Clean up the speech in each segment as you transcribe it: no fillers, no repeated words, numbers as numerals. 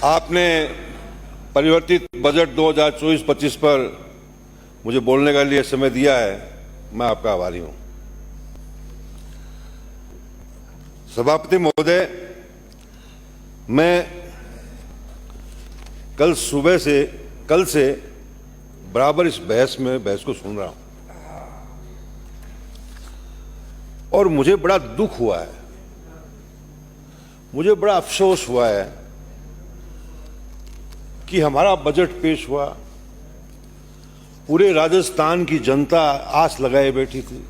आपने परिवर्तित बजट 2024-25 पर मुझे बोलने के लिए समय दिया है, मैं आपका आभारी हूं। सभापति महोदय, मैं कल से बराबर इस बहस को सुन रहा हूं और मुझे बड़ा दुख हुआ है, मुझे बड़ा अफसोस हुआ है कि हमारा बजट पेश हुआ, पूरे राजस्थान की जनता आस लगाए बैठी थी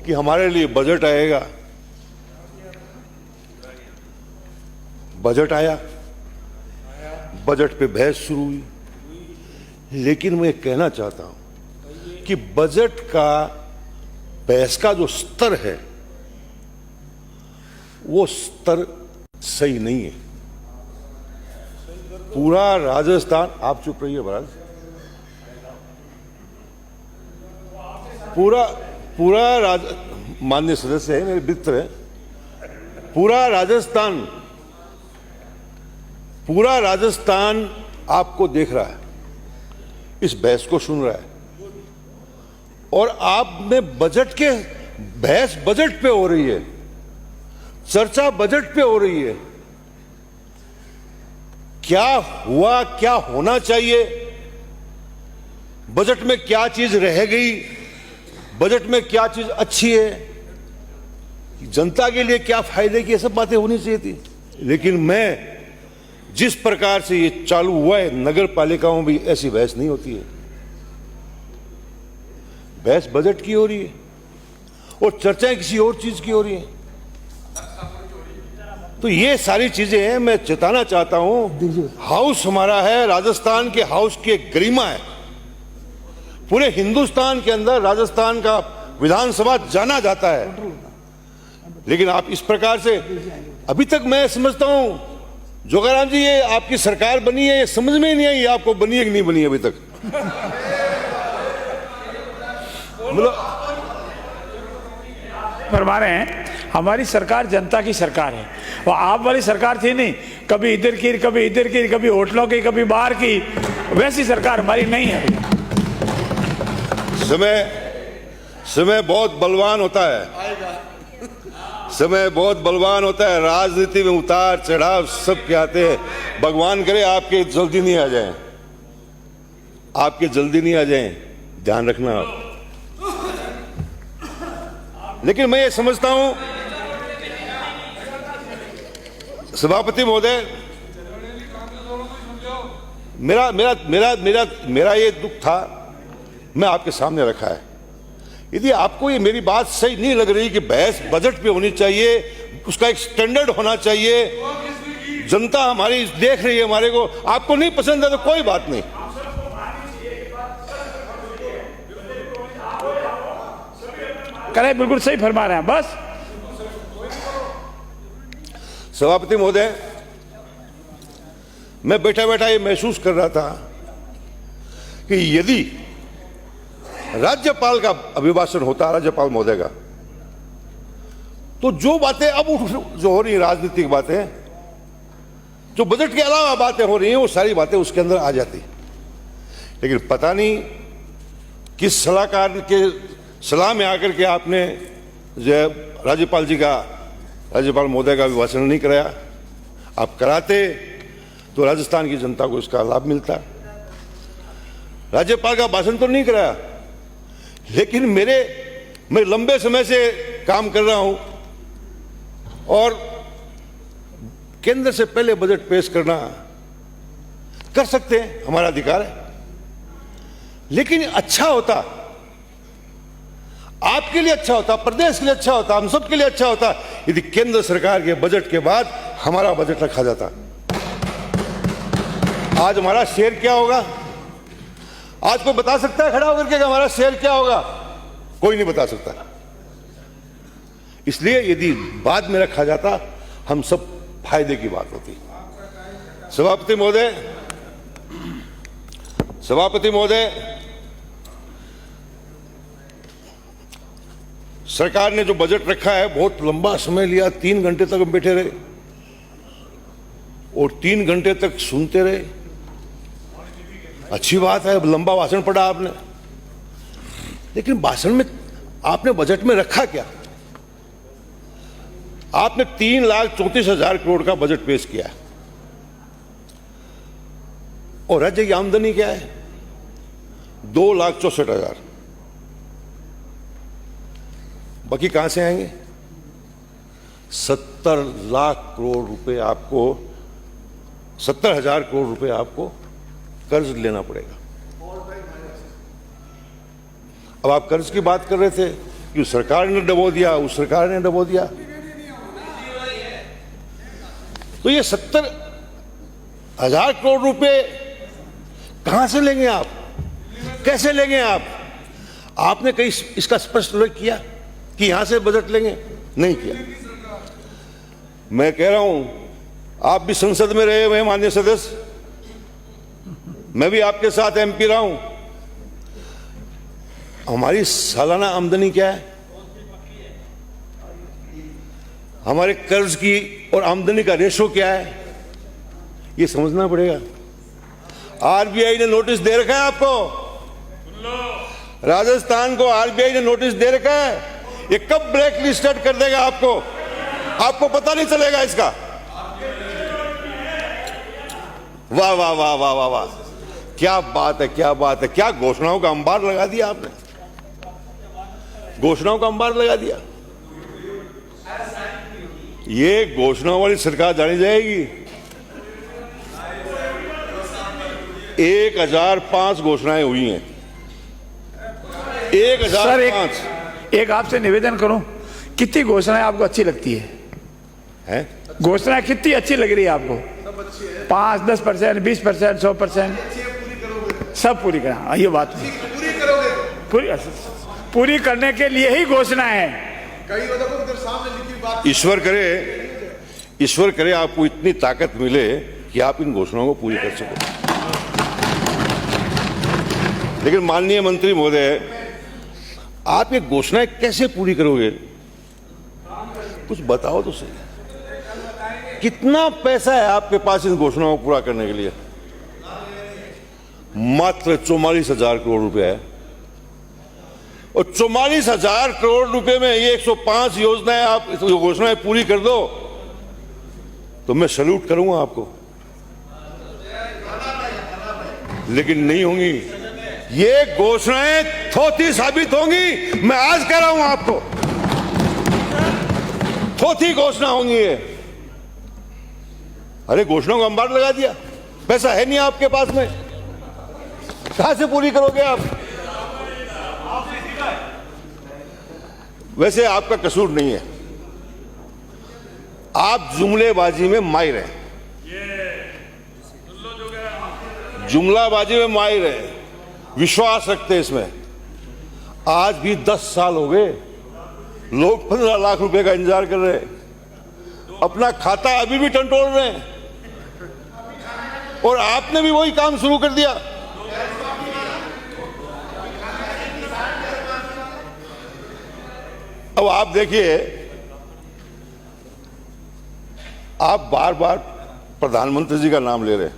कि हमारे लिए बजट आएगा। बजट आया, बजट पे बहस शुरू हुई, लेकिन मैं कहना चाहता हूं कि बजट का बहस का जो स्तर है वो स्तर सही नहीं है। पूरा राजस्थान, आप चुप रहिए महाराज, माननीय सदस्य है, मेरे मित्र है, पूरा राजस्थान आपको देख रहा है, इस बहस को सुन रहा है और आपने बजट के बहस बजट पे हो रही है, चर्चा बजट पे हो रही है। क्या हुआ, क्या होना चाहिए, बजट में क्या चीज रह गई, बजट में क्या चीज अच्छी है, जनता के लिए क्या फायदे की, ये सब बातें होनी चाहिए थी। लेकिन मैं जिस प्रकार से ये चालू हुआ है, नगर पालिकाओं में भी ऐसी बहस नहीं होती है। बहस बजट की हो रही है और चर्चाएं किसी और चीज की हो रही है। तो ये सारी चीजें हैं, मैं चेताना चाहता हूं, हाउस हमारा है, राजस्थान के हाउस की एक गरिमा है। पूरे हिंदुस्तान के अंदर राजस्थान का विधानसभा जाना जाता है, लेकिन आप इस प्रकार से, अभी तक मैं समझता हूं जोगाराम जी, ये आपकी सरकार बनी है, ये समझ में ही नहीं आई आपको बनी है कि नहीं बनी है अभी तक। मतलब फरमा रहे हैं हमारी सरकार जनता की सरकार है, और आप वाली सरकार थी नहीं, कभी इधर की कभी इधर की, कभी होटलों की कभी बाहर की, वैसी सरकार हमारी नहीं है। समय बहुत बलवान होता है, समय बहुत बलवान होता है, राजनीति में उतार चढ़ाव सब के आते हैं। भगवान करे आपके जल्दी नहीं आ जाए, आपके जल्दी नहीं आ जाए, ध्यान रखना। लेकिन मैं ये समझता हूं सभापति महोदय, मेरा ये दुख था, मैं आपके सामने रखा है। यदि आपको ये मेरी बात सही नहीं लग रही कि बहस बजट पे होनी चाहिए, उसका एक स्टैंडर्ड होना चाहिए, जनता हमारी देख रही है हमारे को, आपको नहीं पसंद है तो कोई बात नहीं। करें, बिल्कुल सही फरमा रहे हैं। बस सभापति महोदय, मैं बैठा बैठा ये महसूस कर रहा था कि यदि राज्यपाल का अभिभाषण होता, राज्यपाल महोदय का, तो जो बातें अब जो हो रही हैं, राजनीतिक बातें, जो बजट के अलावा बातें हो रही हैं, वो सारी बातें उसके अंदर आ जाती। लेकिन पता नहीं किस सलाहकार के सलाह में आकर के आपने जो राज्यपाल महोदय का अभिभाषण नहीं कराया। आप कराते तो राजस्थान की जनता को इसका लाभ मिलता। राज्यपाल का भाषण तो नहीं कराया, लेकिन मैं लंबे समय से काम कर रहा हूं और केंद्र से पहले बजट पेश करना कर सकते हैं, हमारा अधिकार है। लेकिन अच्छा होता, आपके लिए अच्छा होता, प्रदेश के लिए अच्छा होता, हम सब के लिए अच्छा होता यदि केंद्र सरकार के बजट के बाद हमारा बजट रखा जाता। आज हमारा शेयर क्या होगा? आज कोई बता सकता है खड़ा होकर के हमारा शेयर क्या होगा? कोई नहीं बता सकता। इसलिए यदि बाद में रखा जाता, हम सब फायदे की बात होती। सभापति महोदय, सरकार ने जो बजट रखा है बहुत लंबा समय लिया, 3 घंटे तक हम बैठे रहे और 3 घंटे तक सुनते रहे। अच्छी बात है, लंबा भाषण पढ़ा आपने, लेकिन भाषण में आपने बजट में रखा क्या? आपने 3,34,000 करोड़ का बजट पेश किया है और राज्य की आमदनी क्या है? 2,64,000। बाकी कहां से आएंगे? 70 लाख करोड़ रुपए आपको, 70,000 करोड़ रुपए आपको कर्ज लेना पड़ेगा। अब आप कर्ज की बात कर रहे थे कि उस सरकार ने डबो दिया, उस सरकार ने डबो दिया, तो ये 70,000 करोड़ रुपए कहां से लेंगे आप? कैसे लेंगे आप? आपने कहीं इसका स्पष्ट उल्लेख किया कि यहां से बजट लेंगे? नहीं किया। मैं कह रहा हूं, आप भी संसद में रहे हुए माननीय सदस्य, मैं भी आपके साथ एमपी रहा हूं। हमारी सालाना आमदनी क्या है? हमारे कर्ज की और आमदनी का रेशो क्या है? ये समझना पड़ेगा। आरबीआई ने नोटिस दे रखा है आपको, राजस्थान को आरबीआई ने नोटिस दे रखा है। ये कब ब्लैक लिस्टेड कर देगा आपको? आपको पता नहीं चलेगा इसका। वाह वाह वाह वाह वाह वाह, क्या बात है, क्या बात है, क्या घोषणाओं का अंबार लगा दिया आपने, घोषणाओं का अंबार लगा दिया। ये घोषणाओं वाली सरकार जानी जाएगी। 1005 घोषणाएं हुई हैं, 1005। एक आपसे निवेदन करूं, कितनी घोषणाएं आपको अच्छी लगती है? घोषणाएं कितनी अच्छी लग रही है आपको? 5, 10%, 20%, 100%, सब पूरी करा। ये बात नहीं, पूरी करने के लिए ही घोषणा है। ईश्वर करे आपको इतनी ताकत मिले कि आप इन घोषणाओं को पूरी कर सको। लेकिन माननीय मंत्री महोदय, आप ये घोषणाएं कैसे पूरी करोगे? कुछ बताओ तो सही। कितना पैसा है आपके पास इन घोषणाओं को पूरा करने के लिए? मात्र 44,000 करोड़ रुपया है। और 44,000 करोड़ रुपए में ये 105 योजनाएं आप घोषणाएं पूरी कर दो तो मैं सैल्यूट करूंगा आपको, लेकिन नहीं होंगी। ये घोषणाएं थोथी साबित होंगी। मैं आज कह रहा हूं आपको, थोथी घोषणा होंगी ये। अरे घोषणाओं का अंबार लगा दिया, पैसा है नहीं आपके पास में, कहां से पूरी करोगे आप? वैसे आपका कसूर नहीं है, आप जुमलेबाजी में माहिर हैं, जुमलाबाजी में माहिर हैं, विश्वास रखते हैं इसमें। आज भी 10 साल हो गए, लोग 15 लाख रुपए का इंतजार कर रहे हैं, अपना खाता अभी भी टंटोल रहे हैं, और आपने भी वही काम शुरू कर दिया। अब आप देखिए, आप बार बार प्रधानमंत्री जी का नाम ले रहे हैं।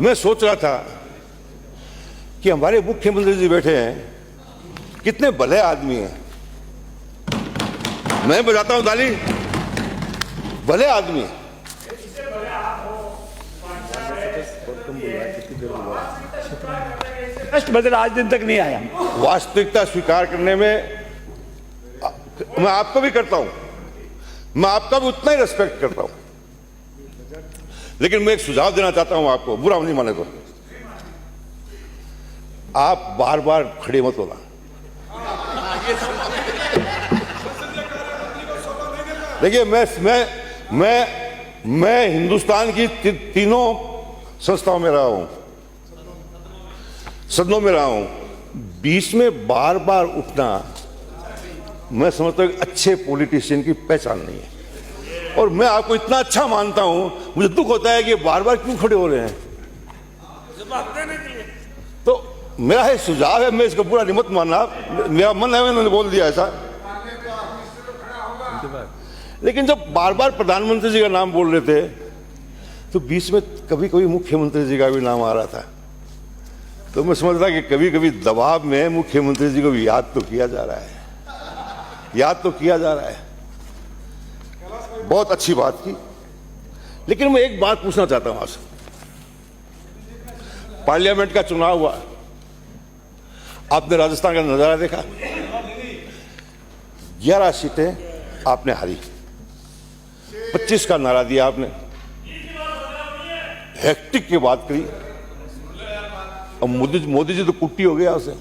मैं सोच रहा था कि हमारे मुख्यमंत्री जी बैठे हैं, कितने भले आदमी हैं। मैं बजाता हूं ताली, भले आदमी। बदल आज दिन तक नहीं आया। वास्तविकता स्वीकार करने में मैं आपको भी करता हूं, मैं आपका भी उतना ही रेस्पेक्ट करता हूं, लेकिन मैं एक सुझाव देना चाहता हूं आपको, बुरा नहीं माने तो। आप बार बार खड़े मत होना। देखिए, मैं हिंदुस्तान की तीनों संस्थाओं में रहा हूं, सदनों में रहा हूं। बीच में बार बार उठना मैं समझता हूं अच्छे पॉलिटिशियन की पहचान नहीं है। और मैं आपको इतना अच्छा मानता हूं, मुझे दुख होता है कि बार बार क्यों खड़े हो रहे हैं। तो मेरा है सुझाव है, मैं इसको पूरा नहीं मत मानना, मेरा मन है, मैंने बोल दिया ऐसा। लेकिन जब बार बार प्रधानमंत्री जी का नाम बोल रहे थे तो बीच में कभी कभी मुख्यमंत्री जी का भी नाम आ रहा था, तो मैं समझ रहा कि कभी कभी दबाव में मुख्यमंत्री जी को भी याद तो किया जा रहा है, याद तो किया जा रहा है। बहुत अच्छी बात की, लेकिन मैं एक बात पूछना चाहता हूं आपसे। पार्लियामेंट का चुनाव हुआ, आपने राजस्थान का नजारा देखा, 11 सीटें आपने हारी, 25 का नारा दिया आपने, हेक्टिक की बात करी, और मोदी जी तो कुट्टी हो गया उसे,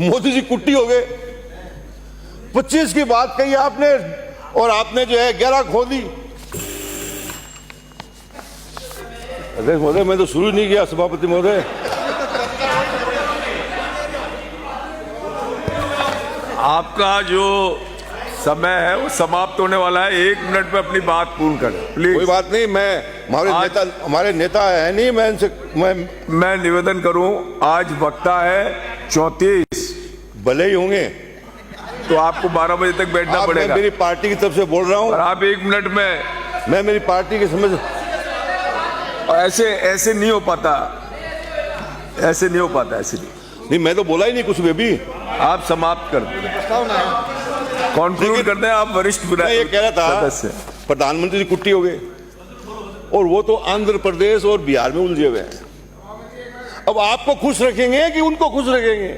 मोदी जी कुट्टी हो गए। 25 की बात कही आपने और आपने जो है 11 खो दी। अध्यक्ष महोदय, मैं तो शुरू नहीं किया सभापति महोदय। आपका जो समय है वो समाप्त होने वाला है, 1 मिनट में अपनी बात पूर्ण करें प्लीज। कोई बात नहीं, मैं हमारे नेता है नहीं, मैं इनसे मैं निवेदन करूं, आज वक्ता है 34, भले ही होंगे तो आपको 12 बजे तक बैठना पड़ेगा। मैं मेरी पार्टी की तरफ से बोल रहा हूं, और आप 1 मिनट में, मैं मेरी पार्टी की समझ, ऐसे नहीं हो पाता, ऐसे नहीं हो पाता, ऐसे नहीं, मैं तो बोला ही नहीं कुछ भी। आप समाप्त कर दें, कॉन्क्लूड करते हैं। आप वरिष्ठ मैं ये कह रहा था, प्रधानमंत्री जी कुट्टी हो गए और वो तो आंध्र प्रदेश और बिहार में उलझे हुए हैं। अब आपको खुश रखेंगे कि उनको खुश रखेंगे?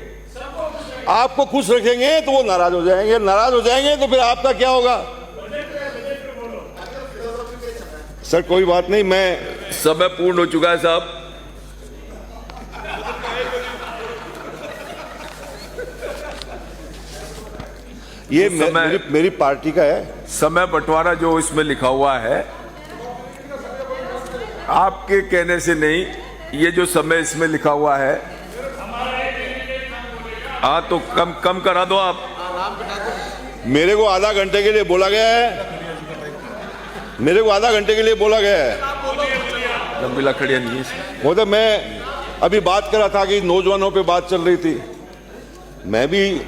आपको खुश रखेंगे तो वो नाराज हो जाएंगे, नाराज हो जाएंगे तो फिर आपका क्या होगा? सर कोई बात नहीं, मैं समय पूर्ण हो चुका है साहब। ये मेरी पार्टी का है समय बंटवारा जो इसमें लिखा हुआ है, आपके कहने से नहीं, ये जो समय इसमें लिखा हुआ है, हाँ तो कम करा दो आप। मेरे को आधा घंटे के लिए बोला गया है, मेरे को आधा घंटे के लिए बोला गया है। लंबीला खड़िया नहीं है मतलब मैं अभी बात कर रहा था कि नौजवानों पे बात चल रही थी, मैं भी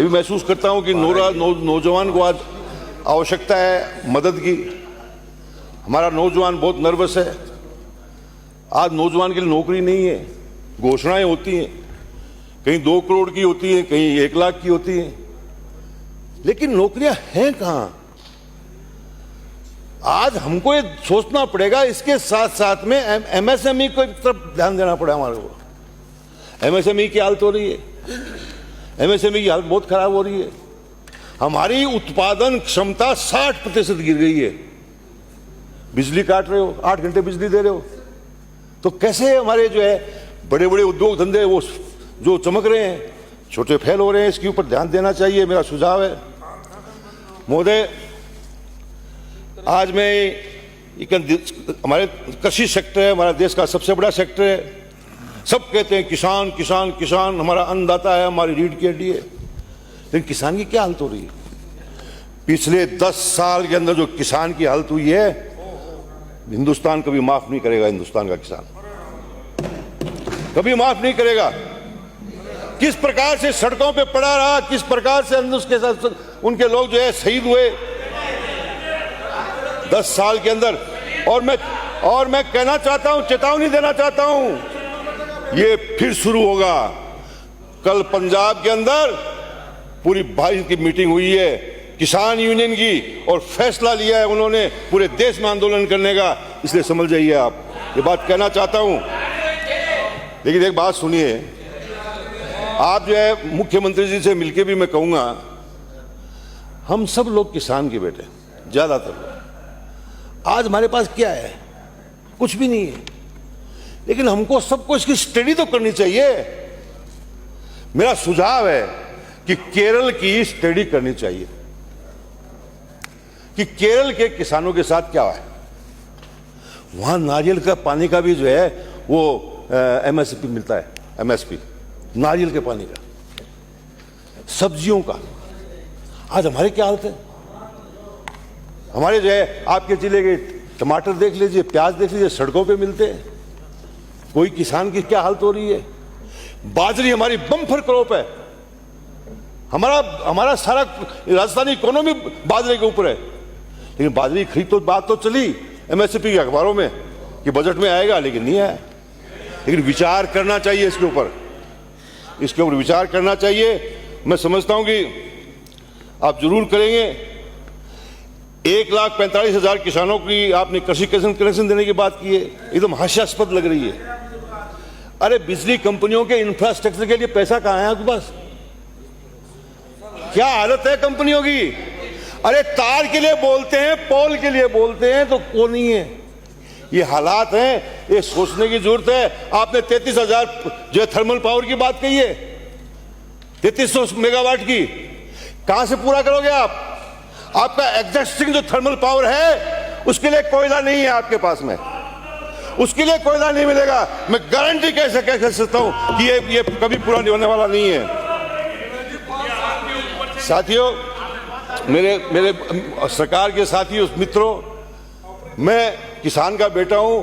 महसूस करता हूं कि नौजवान को आज आवश्यकता है मदद की। हमारा नौजवान बहुत नर्वस है। आज नौजवान के लिए नौकरी नहीं है, घोषणाएं होती हैं, कहीं 2 करोड़ की होती हैं, कहीं 1 लाख की होती हैं, लेकिन नौकरियां हैं कहां? आज हमको ये सोचना पड़ेगा। इसके साथ साथ में एमएसएमई को तरफ ध्यान देना पड़ेगा हमारे को। एमएसएमई की हालत हो रही है, एमएसएमई की हालत बहुत खराब हो रही है। हमारी उत्पादन क्षमता 60% गिर गई है। बिजली काट रहे हो, 8 घंटे बिजली दे रहे हो, तो कैसे हमारे जो है बड़े बड़े उद्योग धंधे वो जो चमक रहे हैं, छोटे फेल हो रहे हैं। इसके ऊपर ध्यान देना चाहिए, मेरा सुझाव है महोदय। आज मैं हमारे कृषि सेक्टर है, हमारा देश का सबसे बड़ा सेक्टर है। सब कहते हैं किसान किसान किसान, हमारा अन्नदाता है, हमारी रीढ़ की हड्डी है, लेकिन किसान की क्या हालत हो रही है? पिछले 10 साल के अंदर जो किसान की हालत हुई है, हिंदुस्तान कभी माफ नहीं करेगा। हिंदुस्तान का किसान कभी माफ नहीं करेगा। किस प्रकार से सड़कों पे पड़ा रहा, किस प्रकार से उसके साथ उनके लोग जो है शहीद हुए 10 साल के अंदर। और मैं कहना चाहता हूं, चेतावनी देना चाहता हूं, ये फिर शुरू होगा। कल पंजाब के अंदर पूरी भाई की मीटिंग हुई है किसान यूनियन की, और फैसला लिया है उन्होंने पूरे देश में आंदोलन करने का, इसलिए समझ जाइए आप। ये बात कहना चाहता हूं। लेकिन एक बात सुनिए, आप जो है मुख्यमंत्री जी से मिलके भी मैं कहूंगा, हम सब लोग किसान के बेटे, ज्यादातर लोग। आज हमारे पास क्या है? कुछ भी नहीं है, लेकिन हमको सबको इसकी स्टडी तो करनी चाहिए। मेरा सुझाव है कि केरल की स्टडी करनी चाहिए कि केरल के किसानों के साथ क्या है। वहां नारियल का पानी का भी जो है वो एमएसपी मिलता है, एमएसपी नारियल के पानी का, सब्जियों का। आज हमारे क्या हालत है? हमारे जो है आपके जिले के टमाटर देख लीजिए, प्याज देख लीजिए, सड़कों पे मिलते हैं। कोई किसान की क्या हालत हो रही है? बाजरी हमारी बम्पर क्रॉप है, हमारा सारा राजस्थानी इकोनॉमी बाजरे के ऊपर है। लेकिन बाजरे की खरीद तो बात तो चली एमएसपी के अखबारों में कि बजट में आएगा, लेकिन नहीं आया। लेकिन विचार करना चाहिए इसके ऊपर विचार करना चाहिए। मैं समझता हूं कि आप जरूर करेंगे। 1,45,000 किसानों की आपने कृषि कनेक्शन देने की बात की है, एकदम हास्यास्पद लग रही है। अरे बिजली कंपनियों के इंफ्रास्ट्रक्चर के लिए पैसा कहां है आपके पास? क्या हालत है कंपनियों की? अरे तार के लिए बोलते हैं, पोल के लिए बोलते हैं, तो वो नहीं है। ये हालात हैं, ये सोचने की जरूरत है। आपने 33,000 जो थर्मल पावर की बात कही है, 3300 मेगावाट की, कहां से पूरा करोगे आप? आपका एग्जिस्टिंग जो थर्मल पावर है उसके लिए कोयला नहीं है आपके पास में, उसके लिए कोयला नहीं मिलेगा। मैं गारंटी कैसे कह सकता हूं कि ये कभी पूरा नहीं होने वाला नहीं है। साथियों, मेरे सरकार के साथियों, मित्रों, मैं किसान का बेटा हूं।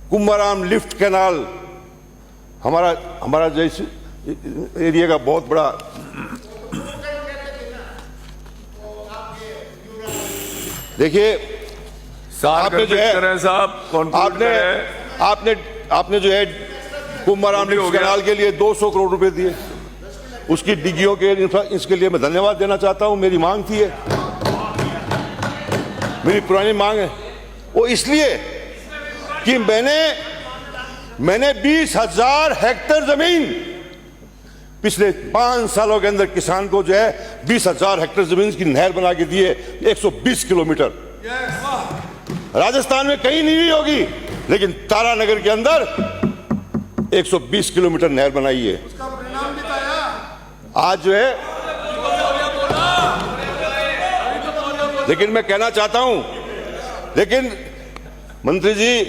कुंभाराम लिफ्ट कैनाल हमारा जैसे एरिया का बहुत बड़ा देखिए, आपने जो है साहब आपने जो है कुंभाराम लिफ्ट कैनाल के लिए 200 करोड़ रुपए दिए। उसकी डिग्गियों के इसके लिए मैं धन्यवाद देना चाहता हूं। मेरी मांग थी, मेरी पुरानी मांग है वो, इसलिए कि मैंने 20,000 हेक्टेयर जमीन पिछले 5 सालों के अंदर किसान को जो है 20,000 हेक्टेयर जमीन की नहर बना के दी है। 120 किलोमीटर राजस्थान में कहीं नहीं होगी, लेकिन तारानगर के अंदर 120 किलोमीटर नहर बनाई है। आज जो है, लेकिन मैं कहना चाहता हूं, लेकिन मंत्री जी,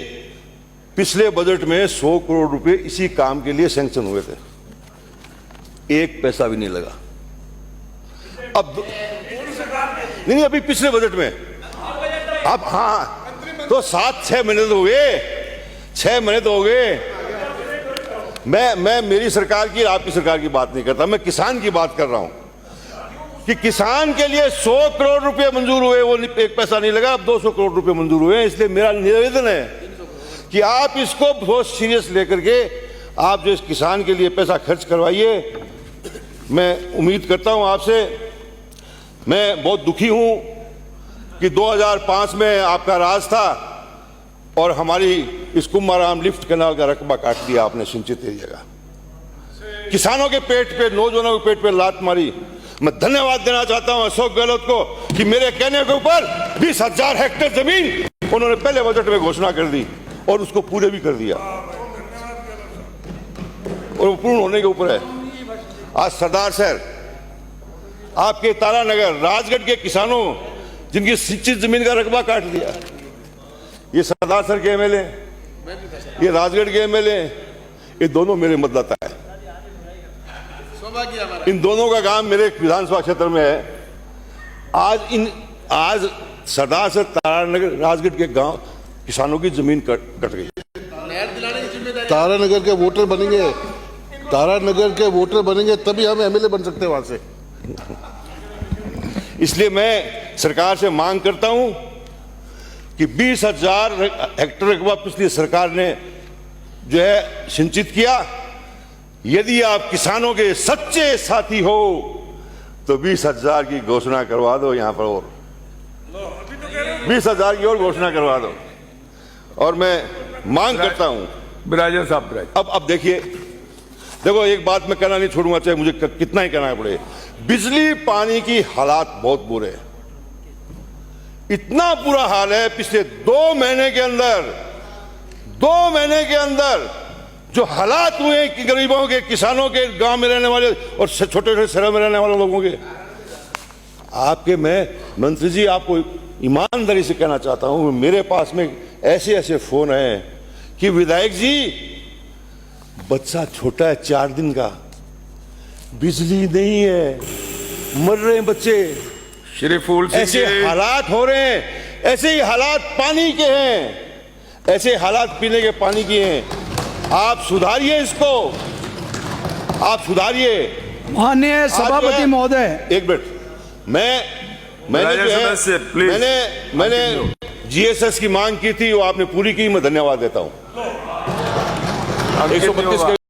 पिछले बजट में 100 करोड़ रुपए इसी काम के लिए सैंक्शन हुए थे, एक पैसा भी नहीं लगा। अब नहीं, अभी पिछले बजट में, अब हाँ तो 7-6 महीने तो हुए, 6 महीने तो हो गए। मैं मेरी सरकार की, आपकी सरकार की बात नहीं करता, मैं किसान की बात कर रहा हूं कि किसान के लिए 100 करोड़ रुपए मंजूर हुए, वो एक पैसा नहीं लगा। अब 200 करोड़ रुपए मंजूर हुए। इसलिए मेरा निवेदन है कि आप इसको बहुत सीरियस लेकर के आप जो इस किसान के लिए पैसा खर्च करवाइए। मैं उम्मीद करता हूं आपसे। मैं बहुत दुखी हूं कि 2005 में आपका राज था और हमारी इस कुंभाराम लिफ्ट कैनाल का रकबा काट दिया आपने सिंचित एरिया का। किसानों के पेट पे, नौजवानों के पेट पे लात मारी। मैं धन्यवाद देना चाहता हूं अशोक गहलोत को कि मेरे कहने के ऊपर 20,000 हेक्टेयर जमीन उन्होंने पहले बजट में घोषणा कर दी और उसको पूरे भी कर दिया, और वो पूर्ण होने के ऊपर है। आज सरदार सर, आपके तारानगर, राजगढ़ के किसानों जिनकी सिंचित जमीन का रकबा काट दिया, ये सरदार सर के एमएलए, ये राजगढ़ के एमएलए, ये दोनों मेरे मतदाता है। इन दोनों का काम मेरे विधानसभा क्षेत्र में है। आज सरदार सर तारानगर, राजगढ़ के गांव किसानों की जमीन कट गई। तारानगर के वोटर बनेंगे, तारानगर के वोटर बनेंगे तभी हम एमएलए बन सकते हैं वहां से। इसलिए मैं सरकार से मांग करता हूं कि 20,000 हेक्टेयर रकबा पिछली सरकार ने जो है सिंचित किया। यदि आप किसानों के सच्चे साथी हो तो 20,000 की घोषणा करवा दो यहां पर, और 20,000 की और घोषणा करवा दो। और मैं मांग करता हूं, बिराजन साहब, अब देखिए, देखो एक बात मैं कहना नहीं छोड़ूंगा, चाहे मुझे कितना ही कहना पड़े। बिजली पानी की हालात बहुत बुरे हैं। इतना बुरा हाल है, पिछले 2 महीने के अंदर जो हालात हुए कि गरीबों के, किसानों के, गांव में रहने वाले और छोटे छोटे शहरों में रहने वाले लोगों के, आपके, मैं मंत्री जी आपको ईमानदारी से कहना चाहता हूं, मेरे पास में ऐसे ऐसे फोन हैं कि विधायक जी, बच्चा छोटा है 4 दिन का, बिजली नहीं है, मर रहे हैं बच्चे, श्री फूल सिंह ऐसे हालात हो रहे हैं। ऐसे ही हालात पानी के हैं, ऐसे हालात पीने के पानी के हैं। आप सुधारिए इसको, आप सुधारिए। माननीय सभापति महोदय, एक मिनट, मैंने जो राजस्व है सदस्य, please. मैंने जीएसएस की मांग की थी, वो आपने पूरी की, मैं धन्यवाद देता हूं। अंकित नहीं 132 होगा। के